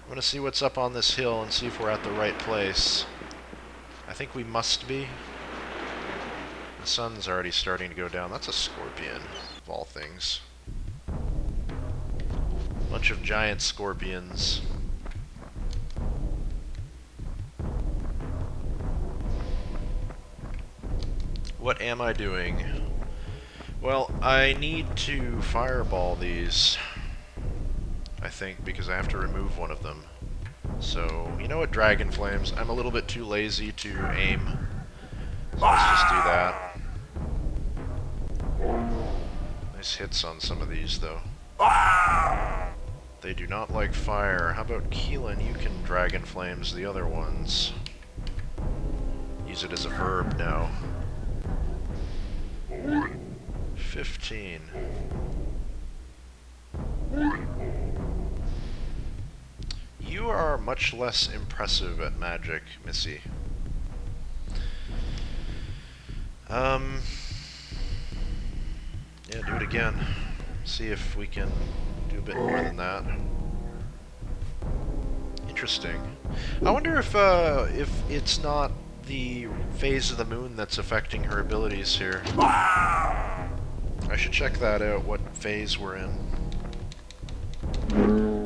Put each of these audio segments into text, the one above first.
I'm gonna see what's up on this hill and see if we're at the right place. I think we must be. The sun's already starting to go down. That's a scorpion, of all things. Bunch of giant scorpions. What am I doing? Well, I need to fireball these, I think, because I have to remove one of them. So, you know what, Dragon Flames? I'm a little bit too lazy to aim. So let's just do that. Nice hits on some of these, though. They do not like fire. How about Keelan? You can Dragon Flames the other ones. Use it as a verb now. 15. You are much less impressive at magic, Missy. Yeah, do it again. See if we can do a bit more than that. Interesting. I wonder if it's not the phase of the moon that's affecting her abilities here. I should check that out, what phase we're in.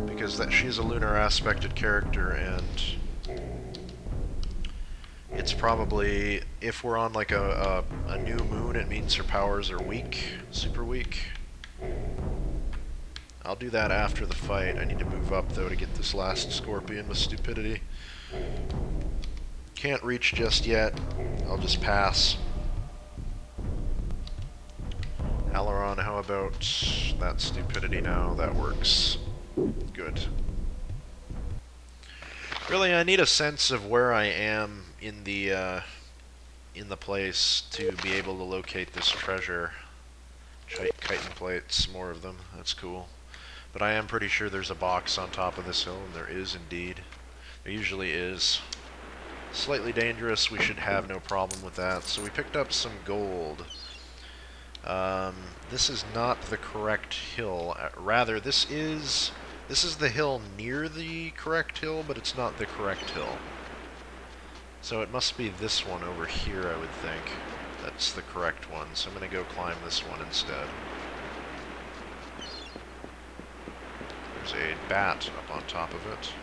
Because she's a lunar aspected character, and it's probably, if we're on like a new moon, it means her powers are weak, super weak. I'll do that after the fight. I need to move up, though, to get this last scorpion with stupidity. Can't reach just yet. I'll just pass. Alaron, how about that stupidity now? That works. Good. Really, I need a sense of where I am in the place to be able to locate this treasure. Chitin plates, more of them. That's cool. But I am pretty sure there's a box on top of this hill, and there is indeed. There usually is. Slightly dangerous, we should have no problem with that. So we picked up some gold. This is not the correct hill. Rather, this is the hill near the correct hill, but it's not the correct hill. So it must be this one over here, I would think. That's the correct one, so I'm going to go climb this one instead. There's a bat up on top of it.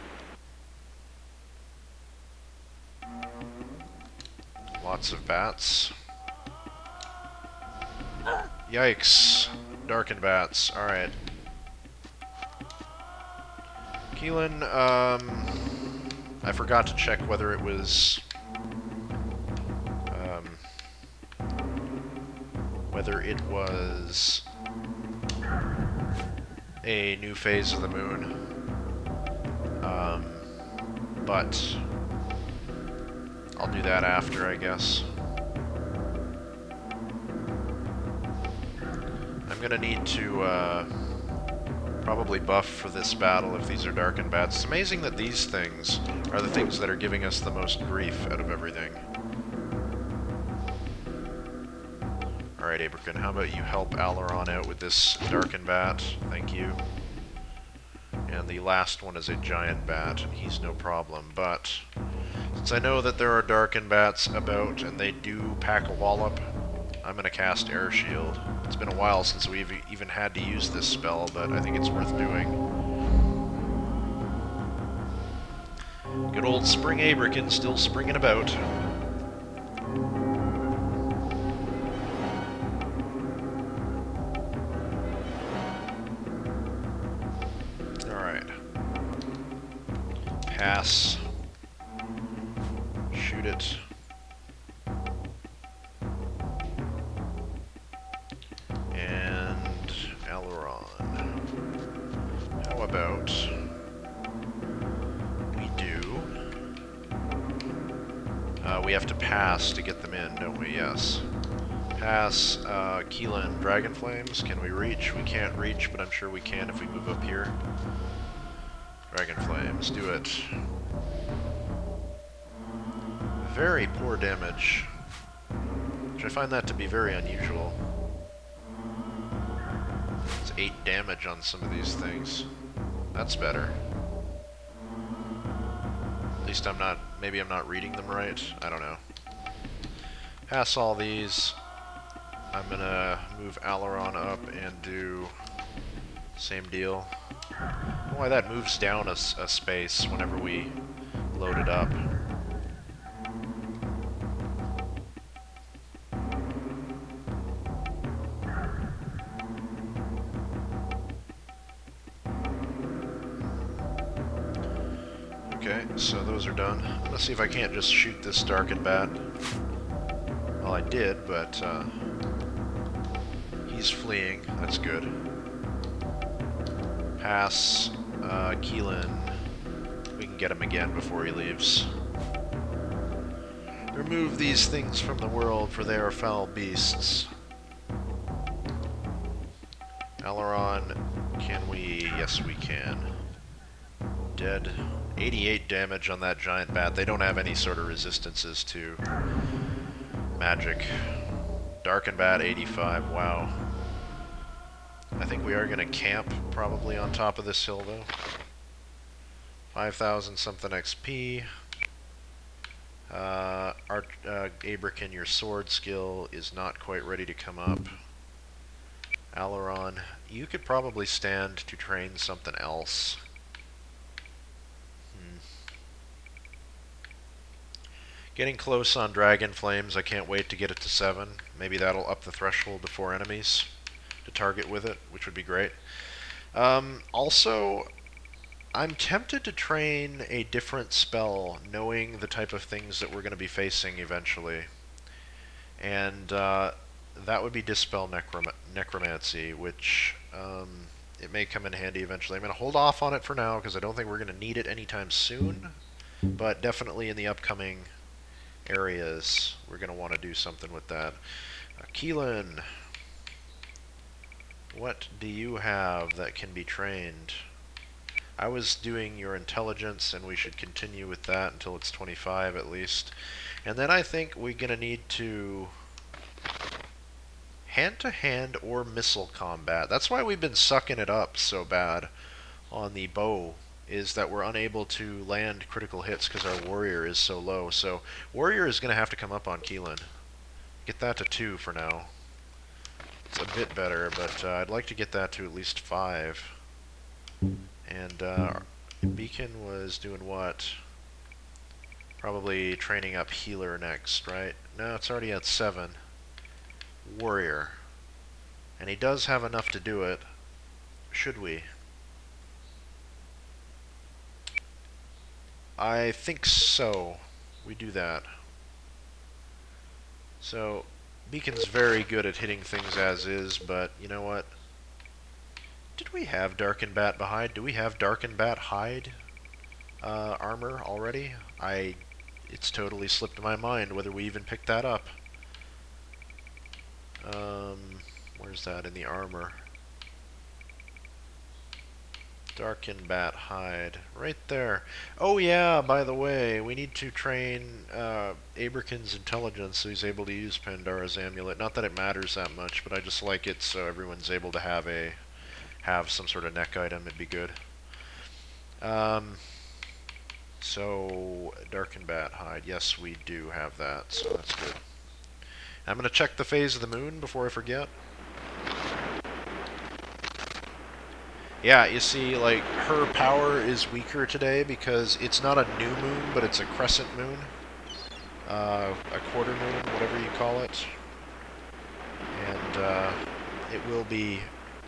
Lots of bats. Yikes. Darkened bats. Alright. Keelan, I forgot to check whether it was... a new phase of the moon. But I'll do that after, I guess. I'm gonna need to probably buff for this battle if these are darkened bats. It's amazing that these things are the things that are giving us the most grief out of everything. Alright, Abrakan, how about you help Alaron out with this darkened bat? Thank you. And the last one is a giant bat, and he's no problem, but since I know that there are darkened bats about, and they do pack a wallop, I'm going to cast Air Shield. It's been a while since we've even had to use this spell, but I think it's worth doing. Good old Spring Abrakan still springing about. Alright. Pass. Shoot it. And Alaron. How about we do... we have to pass to get them in, don't we? Yes. Pass, Keelan, Dragon Flames. Can we reach? We can't reach, but I'm sure we can if we move up here. Dragon Flames, do it. Very poor damage, which I find that to be very unusual. It's 8 damage on some of these things. That's better. least I'm not, maybe I'm not reading them right. I don't know. Pass all these. I'm gonna move Aileron up and do same deal. I don't know why that moves down a space whenever we load it up. Okay, so those are done. I'm gonna see if I can't just shoot this Darkened Bat. Well, I did, but he's fleeing. That's good. Pass Keelan. We can get him again before he leaves. Remove these things from the world, for they are foul beasts. Aileron, can we? Yes, we can. Dead. 88 damage on that giant bat. They don't have any sort of resistances to magic. Darkened Bat, 85. Wow. I think we are going to camp probably on top of this hill, though. 5,000 something XP. Abrican, your sword skill is not quite ready to come up. Aileron, you could probably stand to train something else. Getting close on Dragon Flames. I can't wait to get it to 7. Maybe that'll up the threshold to 4 enemies to target with it, which would be great. Also, I'm tempted to train a different spell, knowing the type of things that we're going to be facing eventually. And that would be Dispel Necromancy, which it may come in handy eventually. I'm going to hold off on it for now, because I don't think we're going to need it anytime soon. But definitely in the upcoming areas, we're going to want to do something with that. Keelan, what do you have that can be trained? I was doing your intelligence, and we should continue with that until it's 25 at least. And then I think we're going to need to hand-to-hand or missile combat. That's why we've been sucking it up so bad on the bow, is that we're unable to land critical hits because our warrior is so low. So warrior is going to have to come up on Keelan. Get that to 2 for now. It's a bit better, but I'd like to get that to at least 5. And Beacon was doing what? Probably training up healer next, right? No, it's already at 7. Warrior. And he does have enough to do it. Should we? I think so. We do that. So, Beacon's very good at hitting things as is, but you know what? Did we have Darkened Bat behind? Do we have Darkened Bat hide armor already? It's totally slipped my mind whether we even picked that up. Where's that in the armor? Darkened Bat hide. Right there. Oh yeah, by the way, we need to train Abrican's intelligence so he's able to use Pandara's amulet. Not that it matters that much, but I just like it so everyone's able to have some sort of neck item. It'd be good. So, Darkened Bat hide. Yes, we do have that, so that's good. I'm going to check the phase of the moon before I forget. Yeah, you see, like, her power is weaker today because it's not a new moon, but it's a crescent moon. A quarter moon, whatever you call it. And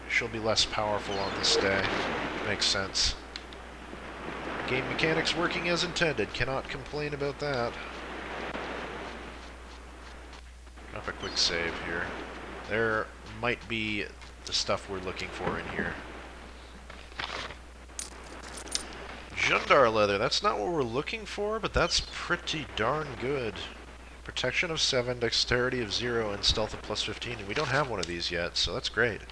she'll be less powerful on this day. Makes sense. Game mechanics working as intended. Cannot complain about that. Up a quick save here. There might be the stuff we're looking for in here. Jundar leather. That's not what we're looking for, but that's pretty darn good. Protection of 7, dexterity of 0, and stealth of plus 15. And we don't have one of these yet, so that's great.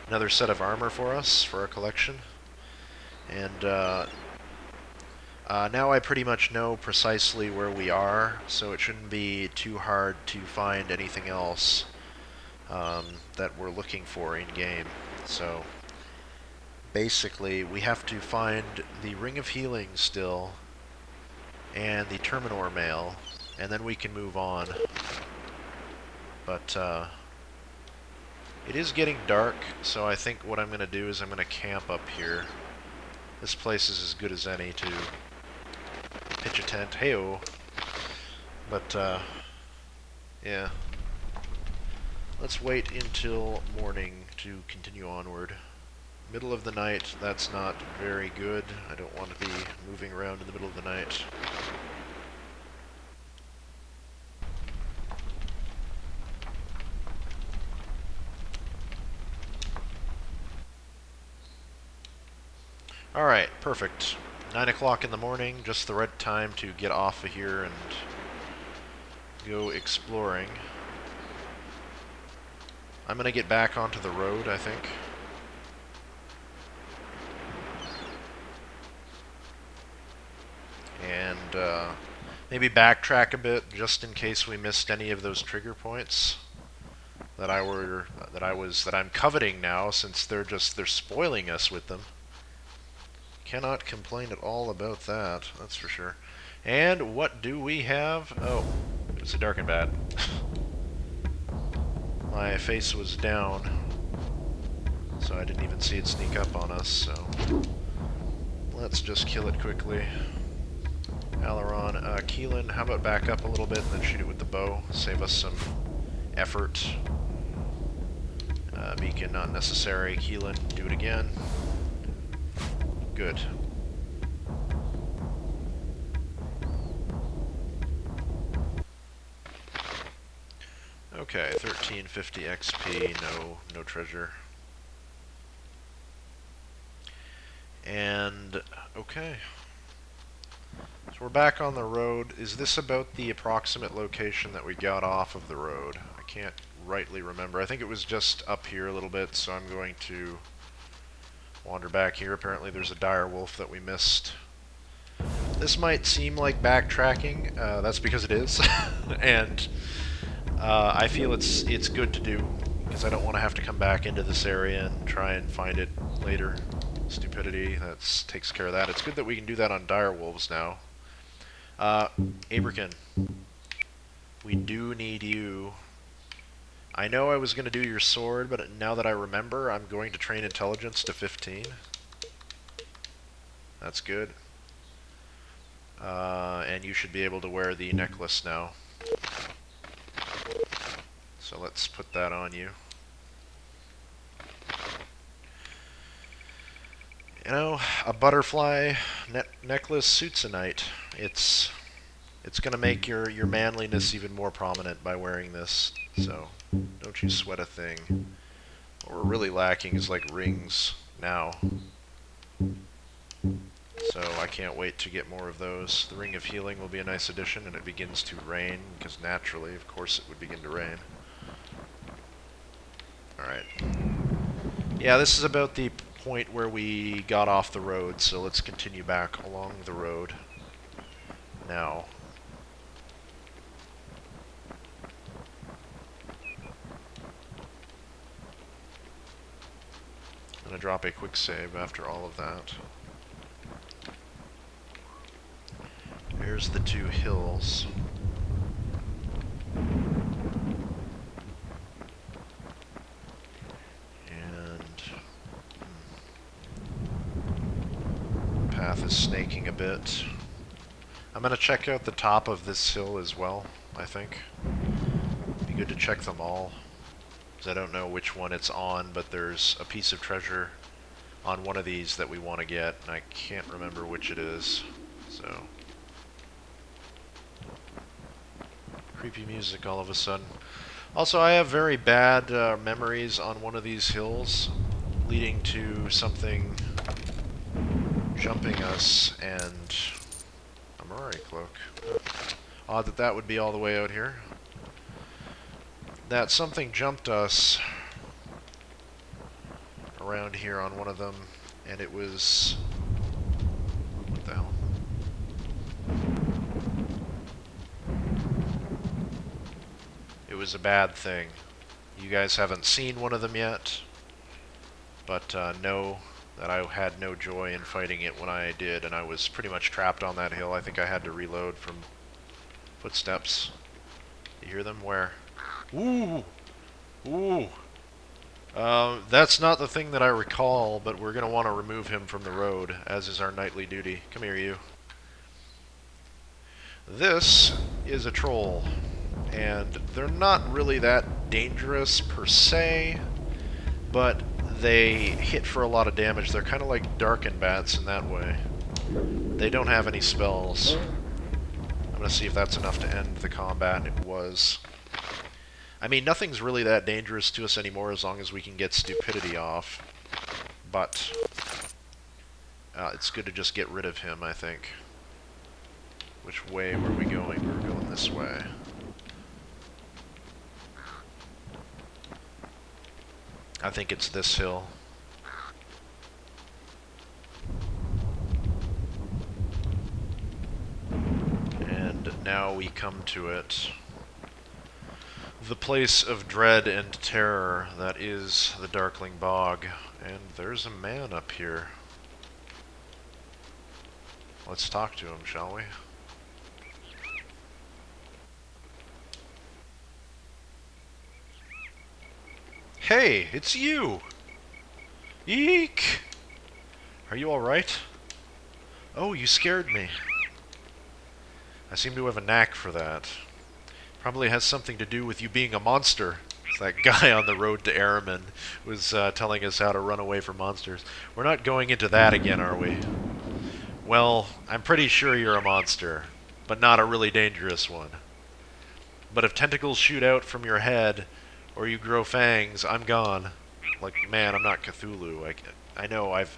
Another set of armor for us, for our collection. And now I pretty much know precisely where we are, so it shouldn't be too hard to find anything else that we're looking for in-game. So basically, we have to find the Ring of Healing still, and the Terminor mail, and then we can move on. But it is getting dark, so I think what I'm going to do is I'm going to camp up here. This place is as good as any to pitch a tent. Hey-oh. But, yeah. Let's wait until morning to continue onward. Middle of the night, that's not very good. I don't want to be moving around in the middle of the night. Alright, perfect. 9 o'clock in the morning, just the right time to get off of here and go exploring. I'm gonna get back onto the road, I think. And maybe backtrack a bit, just in case we missed any of those trigger points that I'm coveting now, since they're spoiling us with them. Cannot complain at all about that, that's for sure. And what do we have? Oh, it's a dark and bad. My face was down, so I didn't even see it sneak up on us, so let's just kill it quickly. Aileron, Keelan, how about back up a little bit and then shoot it with the bow? Save us some effort. Beacon, not necessary. Keelan, do it again. Good. Okay, 1350 XP, no treasure. And, okay. So we're back on the road. Is this about the approximate location that we got off of the road? I can't rightly remember. I think it was just up here a little bit, so I'm going to wander back here. Apparently there's a dire wolf that we missed. This might seem like backtracking. That's because it is. And I feel it's good to do, because I don't want to have to come back into this area and try and find it later. Stupidity, that takes care of that. It's good that we can do that on dire wolves now. Abrican, we do need you. I know I was going to do your sword, but now that I remember, I'm going to train intelligence to 15. That's good. And you should be able to wear the necklace now. So let's put that on you. You know, a butterfly necklace suits a knight. It's going to make your manliness even more prominent by wearing this. So don't you sweat a thing. What we're really lacking is like rings now. So I can't wait to get more of those. The Ring of Healing will be a nice addition, and it begins to rain, because naturally, of course, it would begin to rain. Alright. Yeah, this is about the point where we got off the road, so let's continue back along the road now. I'm going to drop a quick save after all of that. Here's the two hills. And path is snaking a bit. I'm going to check out the top of this hill as well, I think. Be good to check them all, because I don't know which one it's on, but there's a piece of treasure on one of these that we want to get, and I can't remember which it is, so... Creepy music all of a sudden. Also, I have very bad memories on one of these hills, leading to something jumping us, and a Murari cloak. Odd that that would be all the way out here. That something jumped us around here on one of them, and it was... what the hell? It was a bad thing. You guys haven't seen one of them yet, but know that I had no joy in fighting it when I did, and I was pretty much trapped on that hill. I think I had to reload from footsteps. You hear them? Where? Ooh! Ooh! That's not the thing that I recall, but we're going to want to remove him from the road, as is our nightly duty. Come here, you. This is a troll, and they're not really that dangerous per se, but they hit for a lot of damage. They're kind of like darken bats in that way. They don't have any spells. I'm going to see if that's enough to end the combat. It was. I mean, nothing's really that dangerous to us anymore as long as we can get stupidity off. But it's good to just get rid of him, I think. Which way were we going? We were going this way. I think it's this hill. And now we come to it. The place of dread and terror that is the Darkling Bog. And there's a man up here. Let's talk to him, shall we? Hey, it's you! Eek! Are you alright? Oh, you scared me. I seem to have a knack for that. Probably has something to do with you being a monster. It's that guy on the road to Araman was telling us how to run away from monsters. We're not going into that again, are we? Well, I'm pretty sure you're a monster, but not a really dangerous one. But if tentacles shoot out from your head, or you grow fangs, I'm gone. Like, man, I'm not Cthulhu. I know I've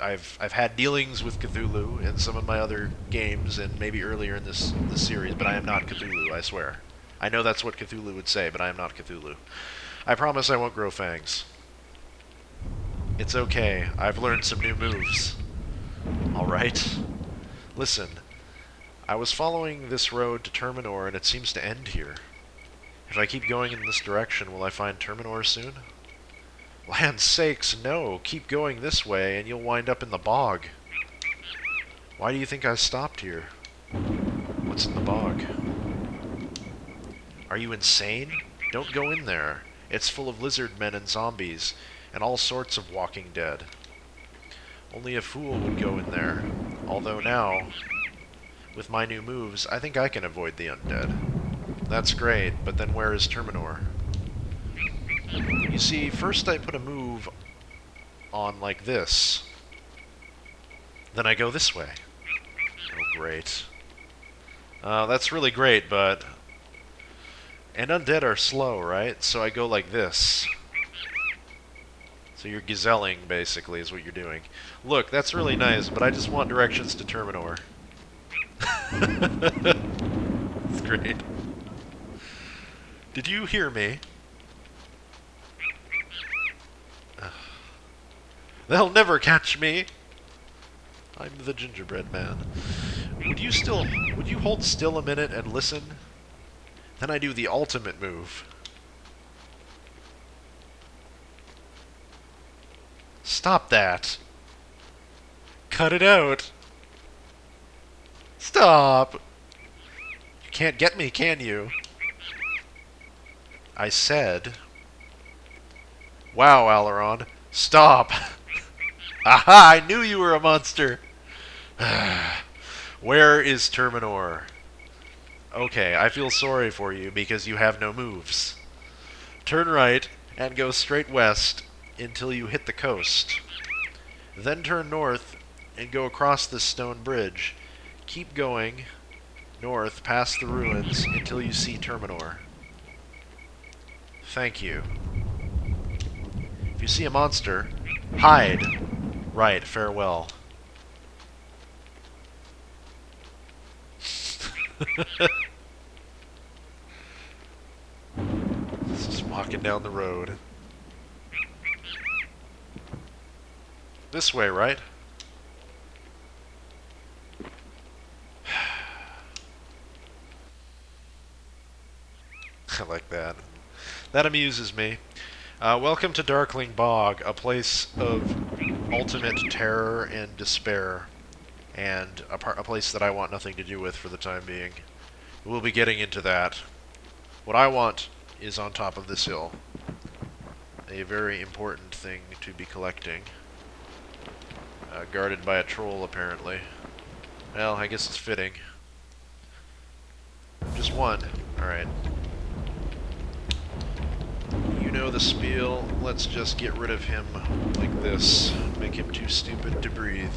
had dealings with Cthulhu in some of my other games, and maybe earlier in this series, but I am not Cthulhu, I swear. I know that's what Cthulhu would say, but I am not Cthulhu. I promise I won't grow fangs. It's okay. I've learned some new moves. Alright? Listen. I was following this road to Terminor, and it seems to end here. If I keep going in this direction, will I find Terminor soon? Land's sakes, no. Keep going this way, and you'll wind up in the bog. Why do you think I stopped here? What's in the bog? Are you insane? Don't go in there. It's full of lizard men and zombies, and all sorts of walking dead. Only a fool would go in there. Although now, with my new moves, I think I can avoid the undead. That's great, but then where is Terminor? You see, first I put a move on like this. Then I go this way. Oh, great. That's really great, but... And undead are slow, right? So I go like this. So you're gazelling, basically, is what you're doing. Look, that's really nice, but I just want directions to Terminor. That's great. Did you hear me? They'll never catch me! I'm the gingerbread man. Would you hold still a minute and listen? Then I do the ultimate move. Stop that! Cut it out! Stop! You can't get me, can you? I said... Wow, Aileron. Stop! Aha! I knew you were a monster! Where is Terminor? Okay, I feel sorry for you because you have no moves. Turn right and go straight west until you hit the coast. Then turn north and go across this stone bridge. Keep going north past the ruins until you see Terminor. Thank you. If you see a monster, hide. Right, farewell. Just walking down the road. This way, right? I like that. That amuses me. Welcome to Darkling Bog, a place of ultimate terror and despair, and a place that I want nothing to do with for the time being. We'll be getting into that. What I want is on top of this hill. A very important thing to be collecting. Guarded by a troll, apparently. Well, I guess it's fitting. Just one. Alright. You know the spiel. Let's just get rid of him like this. Make him too stupid to breathe.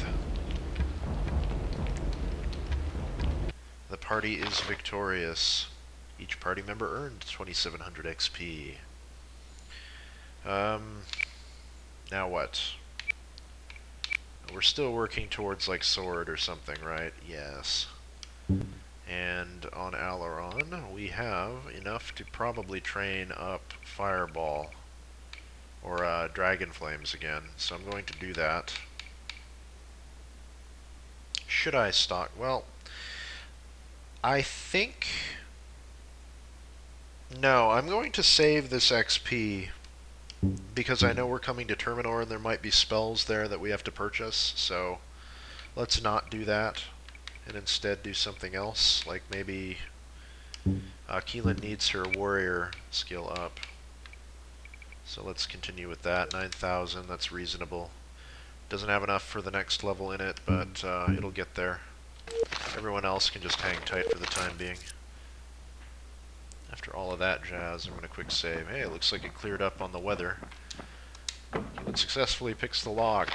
The party is victorious. Each party member earned 2700 XP. Now what? We're still working towards, like, sword or something, right? Yes. And on Aileron, we have enough to probably train up Fireball. Or, Dragon Flames again. So I'm going to do that. Should I stock? Well, I think... No, I'm going to save this XP because I know we're coming to Terminor and there might be spells there that we have to purchase, so let's not do that and instead do something else, like maybe Keelan needs her warrior skill up. So let's continue with that. 9,000, that's reasonable. Doesn't have enough for the next level in it, but it'll get there. Everyone else can just hang tight for the time being. After all of that jazz, I'm going to quick save. Hey, it looks like it cleared up on the weather. It successfully picks the lock.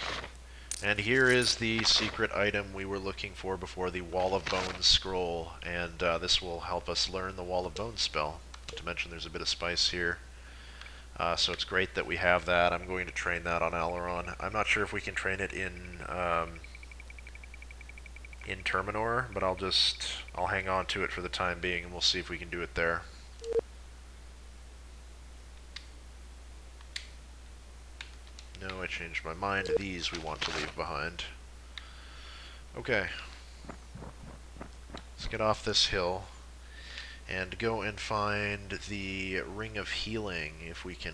And here is the secret item we were looking for before, the Wall of Bones scroll. And this will help us learn the Wall of Bones spell. Not to mention there's a bit of spice here. So it's great that we have that. I'm going to train that on Aileron. I'm not sure if we can train it in Terminor, but I'll hang on to it for the time being and we'll see if we can do it there. No, I changed my mind. These we want to leave behind. Okay. Let's get off this hill and go and find the Ring of Healing if we can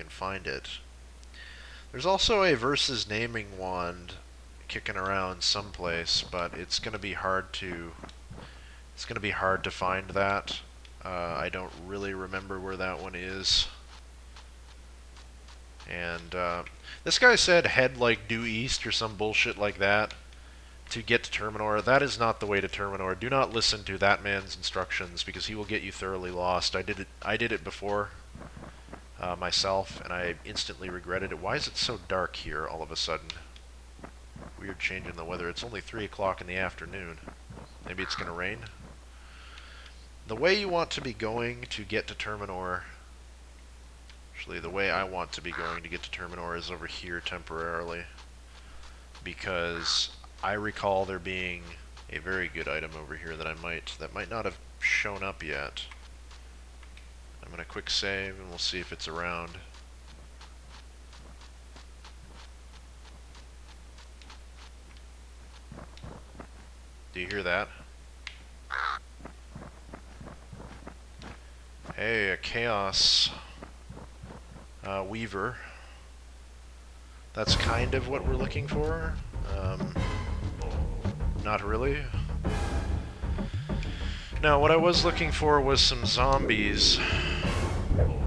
find it. There's also a Versus Naming Wand kicking around someplace, but it's going to be hard to find that. I don't really remember where that one is. And this guy said head like due east or some bullshit like that to get to Terminor. That is not the way to Terminor. Do not listen to that man's instructions because he will get you thoroughly lost. I did it before myself, and I instantly regretted it. Why is it so dark here all of a sudden? Weird change in the weather. It's only 3 o'clock in the afternoon. Maybe it's going to rain? The way you want to be going to get to Terminor... Actually, the way I want to be going to get to Terminor is over here temporarily. Because I recall there being a very good item over here that might not have shown up yet. I'm going to quick save and we'll see if it's around. Do you hear that? Hey, a Chaos Weaver. That's kind of what we're looking for. Not really. No, what I was looking for was some zombies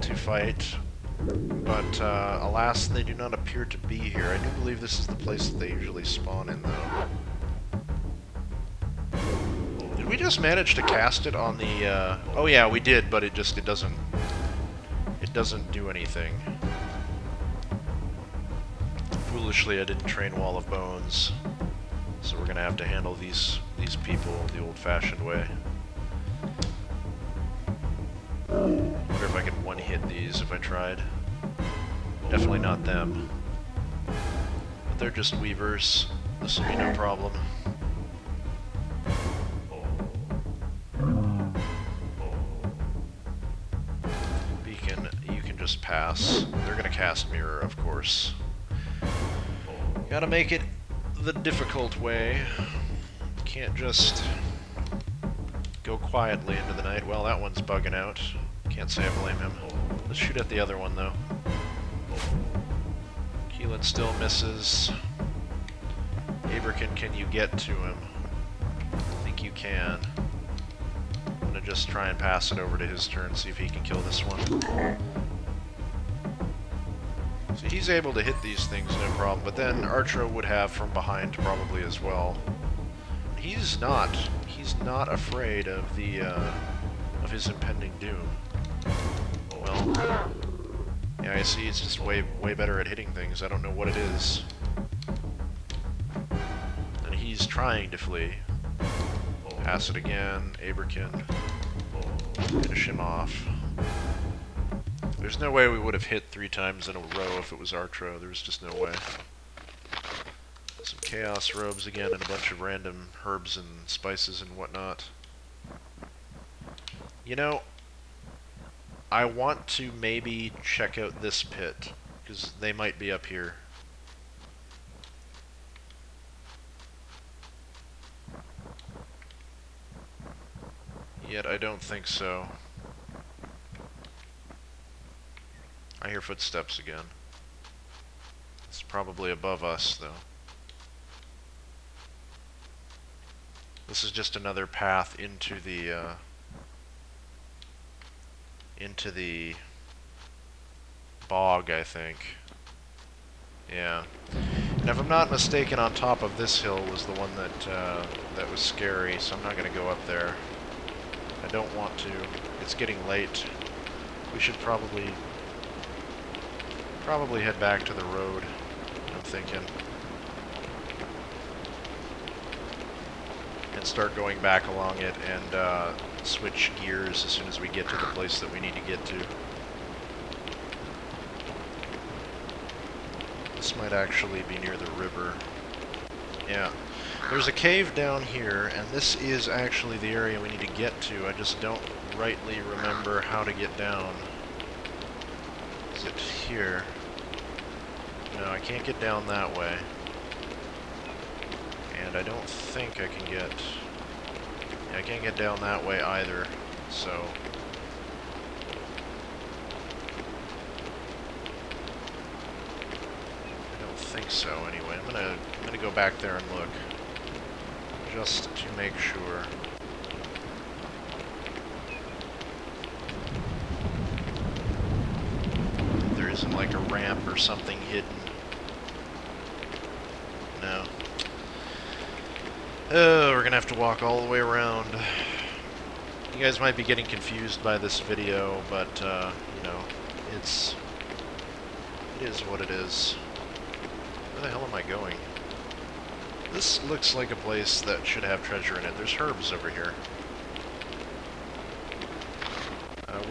to fight, but alas, they do not appear to be here. I do believe this is the place that they usually spawn in, though. Did we just manage to cast it on the... Oh yeah, we did, but it doesn't do anything. Foolishly, I didn't train Wall of Bones, so we're gonna have to handle these people the old-fashioned way. Wonder if I could one-hit these if I tried. Definitely not them. But they're just weavers. This will be no problem. Beacon, you can just pass. They're gonna cast Mirror, of course. Gotta make it the difficult way. Can't just go quietly into the night. Well, that one's bugging out. Can't say I blame him. Let's shoot at the other one, though. Keelan still misses. Aberkin, can you get to him? I think you can. I'm gonna just try and pass it over to his turn, see if he can kill this one. So he's able to hit these things no problem, but then Artro would have from behind probably as well. He's not afraid of the of his impending doom. Well, yeah, I see. He's just way better at hitting things. I don't know what it is. And he's trying to flee. Pass it again. Aberkin. Finish him off. There's no way we would have hit 3 times in a row if it was Artro. There's just no way. Some Chaos Robes again and a bunch of random herbs and spices and whatnot. You know, I want to maybe check out this pit, because they might be up here. Yet I don't think so. I hear footsteps again. It's probably above us, though. This is just another path into the bog, I think. Yeah. And if I'm not mistaken, on top of this hill was the one that was scary, so I'm not going to go up there. I don't want to. It's getting late. We should probably head back to the road, I'm thinking. And start going back along it and switch gears as soon as we get to the place that we need to get to. This might actually be near the river. Yeah. There's a cave down here, and this is actually the area we need to get to. I just don't rightly remember how to get down. Is it here? No, I can't get down that way. And I don't think I can get... Yeah, I can't get down that way either, so... I don't think so, anyway. I'm gonna go back there and look. Just to make sure. There isn't like a ramp or something hidden. No. Oh, we're gonna have to walk all the way around. You guys might be getting confused by this video, but, you know, it is what it is. Where the hell am I going? This looks like a place that should have treasure in it. There's herbs over here.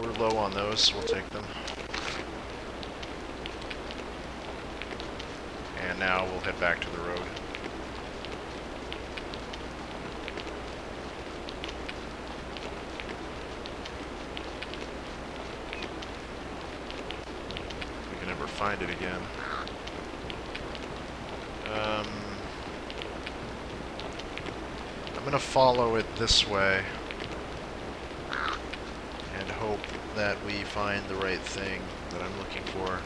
We're low on those, so we'll take them. And now we'll head back to the road. We can never find it again. I'm gonna follow it this way and hope that we find the right thing that I'm looking for.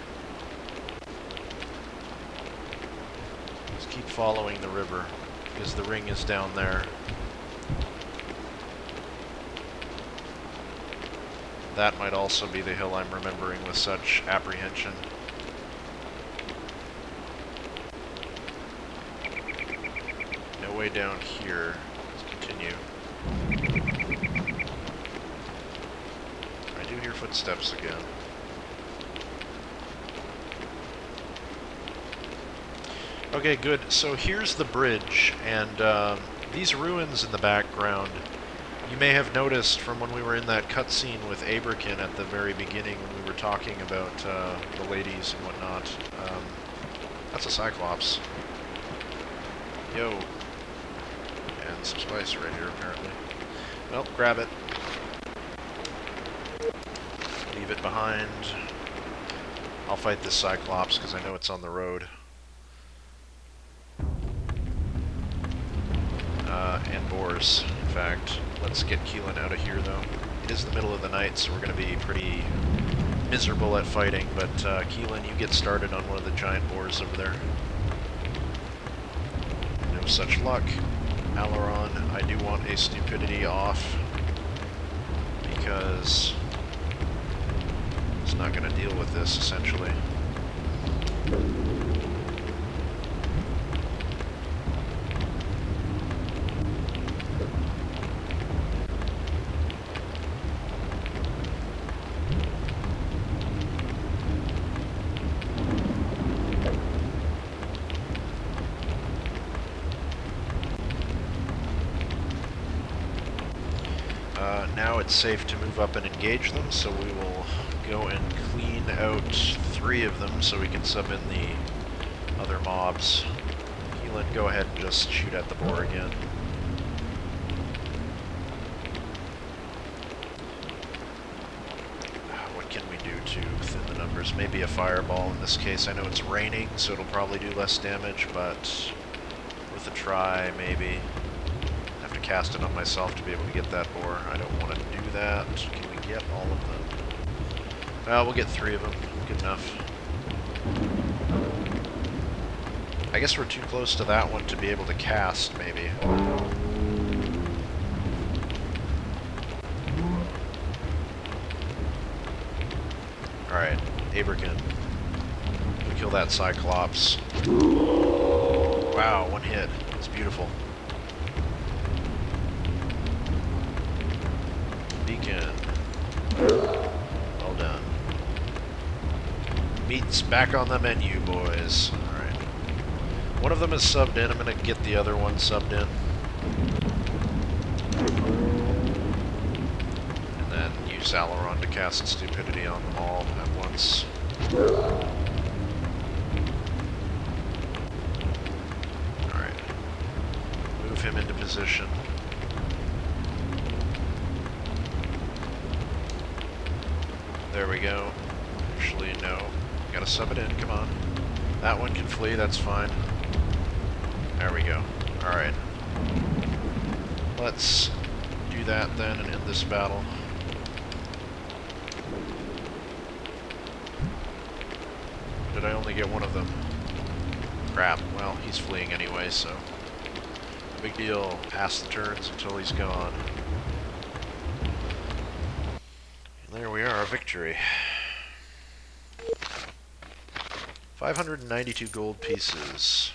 Just keep following the river because the ring is down there. That might also be the hill I'm remembering with such apprehension. No way down here. Continue. I do hear footsteps again. Okay, good. So here's the bridge, and these ruins in the background, you may have noticed from when we were in that cutscene with Aberkin at the very beginning when we were talking about the ladies and whatnot. That's a Cyclops. Yo. And some spice right here, apparently. Well, grab it. Leave it behind. I'll fight this Cyclops, because I know it's on the road. And boars, in fact. Let's get Keelan out of here, though. It is the middle of the night, so we're going to be pretty miserable at fighting, but Keelan, you get started on one of the giant boars over there. No such luck. Alaron, I do want a stupidity off, because it's not going to deal with this, essentially. Now it's safe to move up and engage them, so we will go and clean out 3 of them so we can sub in the other mobs. Keelan, go ahead and just shoot at the boar again. What can we do to thin the numbers? Maybe a fireball in this case. I know it's raining, so it'll probably do less damage, but worth a try, maybe. Cast it on myself to be able to get that boar. I don't want to do that. Can we get all of them? Well, we'll get 3 of them. Good enough. I guess we're too close to that one to be able to cast, maybe. Alright, Aberkin. We'll kill that Cyclops. Wow, 1 hit. It's beautiful. Beacon. Well done. Meat's back on the menu, boys. Alright. One of them is subbed in. I'm going to get the other one subbed in. And then use Alaron to cast Stupidity on them all at once. Alright. Move him into position. There we go. Actually, no. Gotta sub it in, come on. That one can flee, that's fine. There we go. Alright. Let's do that then and end this battle. Did I only get one of them? Crap. Well, he's fleeing anyway, so... no big deal. Pass the turns until he's gone. There we are, victory. 592 gold pieces.